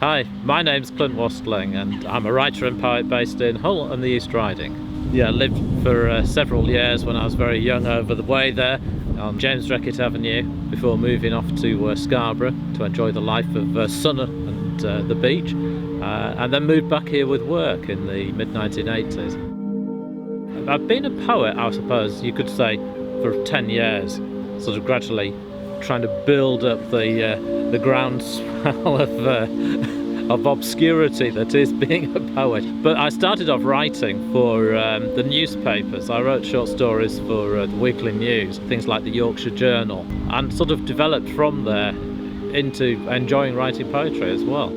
Hi, my name's Clint Wastling and I'm a writer and poet based in Hull and the East Riding. Yeah, I lived for several years when I was very young over the way there on James Reckitt Avenue before moving off to Scarborough to enjoy the life of sun and the beach, and then moved back here with work in the mid-1980s. I've been a poet, I suppose you could say, for 10 years, sort of gradually trying to build up the groundswell of obscurity that is being a poet. But I started off writing for the newspapers. I wrote short stories for the Weekly News, things like the Yorkshire Journal, and sort of developed from there into enjoying writing poetry as well.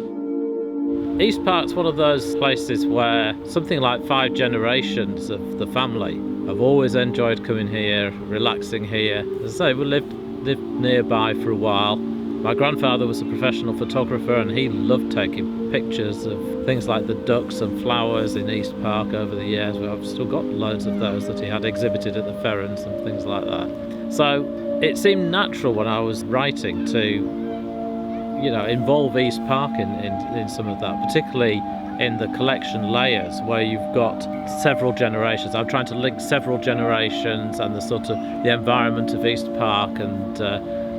East Park's one of those places where something like 5 generations of the family have always enjoyed coming here, relaxing here. As I say, we lived nearby for a while. My grandfather was a professional photographer and he loved taking pictures of things like the ducks and flowers in East Park over the years. I've still got loads of those that he had exhibited at the Ferrens and things like that. So it seemed natural when I was writing to involve East Park in some of that, particularly in the collection layers where you've got several generations. I'm trying to link several generations and the environment of East Park and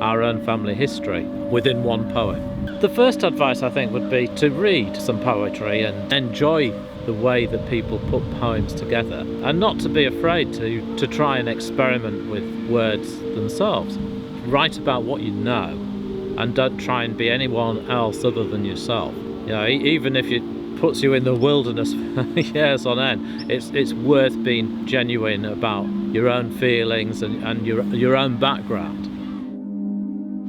our own family history within one poem. The first advice I think would be to read some poetry and enjoy the way that people put poems together, and not to be afraid to try and experiment with words themselves. Write about what you know and don't try and be anyone else other than yourself. Even if it puts you in the wilderness for years on end, it's worth being genuine about your own feelings and your own background.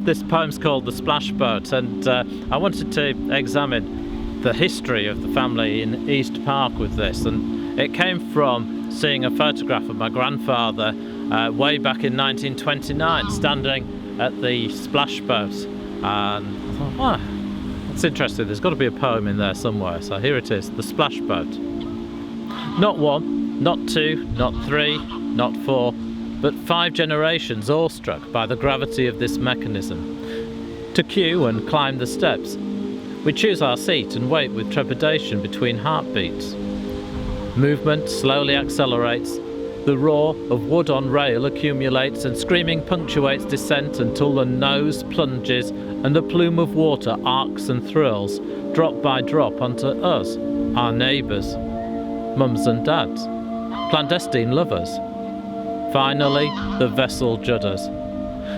This poem's called The Splash Boat, and I wanted to examine the history of the family in East Park with this, and it came from seeing a photograph of my grandfather way back in 1929 standing at the splash boat, and I thought, that's interesting, there's got to be a poem in there somewhere. So here it is, The Splash Boat. Not 1, not 2, not 3, not 4, but 5 generations awestruck by the gravity of this mechanism. To queue and climb the steps, we choose our seat and wait with trepidation between heartbeats. Movement slowly accelerates, the roar of wood on rail accumulates, and screaming punctuates descent until the nose plunges and a plume of water arcs and thrills, drop by drop, onto us, our neighbours, mums and dads, clandestine lovers. Finally, the vessel judders.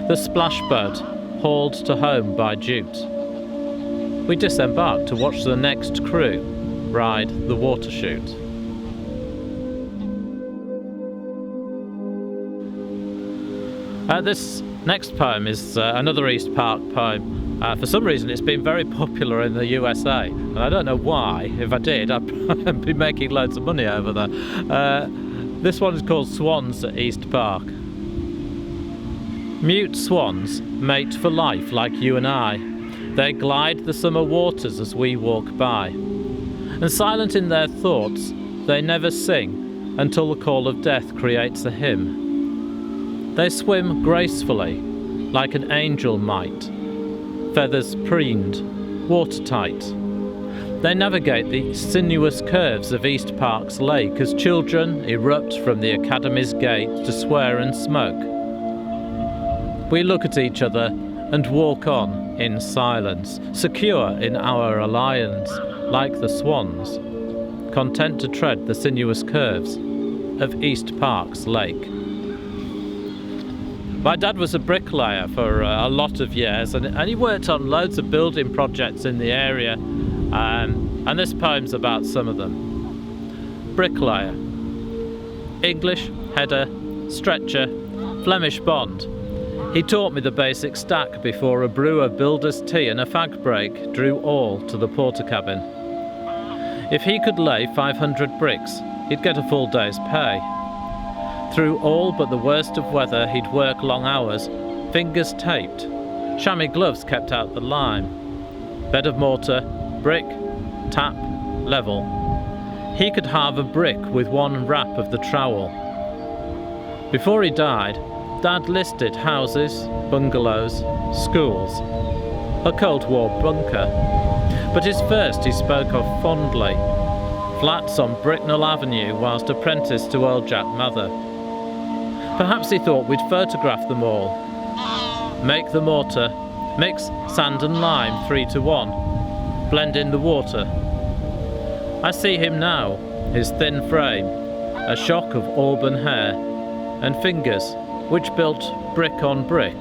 The splash boat, hauled to home by Jute. We disembark to watch the next crew ride the water chute. This next poem is another East Park poem. For some reason it's been very popular in the USA, and I don't know why. If I did, I'd be making loads of money over there. This one is called Swans at East Park. Mute swans mate for life like you and I. They glide the summer waters as we walk by. And silent in their thoughts, they never sing until the call of death creates a hymn. They swim gracefully, like an angel might, feathers preened, watertight. They navigate the sinuous curves of East Park's lake as children erupt from the Academy's gate to swear and smoke. We look at each other and walk on in silence, secure in our alliance, like the swans, content to tread the sinuous curves of East Park's lake. My dad was a bricklayer for a lot of years, and he worked on loads of building projects in the area, and this poem's about some of them. Bricklayer. English, header, stretcher, Flemish bond. He taught me the basic stack before a brewer, builder's tea and a fag break drew all to the porter cabin. If he could lay 500 bricks, he'd get a full day's pay. Through all but the worst of weather, he'd work long hours, fingers taped. Chamois gloves kept out the lime. Bed of mortar, brick, tap, level. He could halve a brick with one wrap of the trowel. Before he died, Dad listed houses, bungalows, schools, a Cold War bunker. But his first he spoke of fondly. Flats on Bricknell Avenue whilst apprenticed to old Jack Mather. Perhaps he thought we'd photograph them all. Make the mortar, mix sand and lime 3 to 1, blend in the water. I see him now, his thin frame, a shock of auburn hair, and fingers which built brick on brick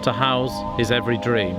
to house his every dream.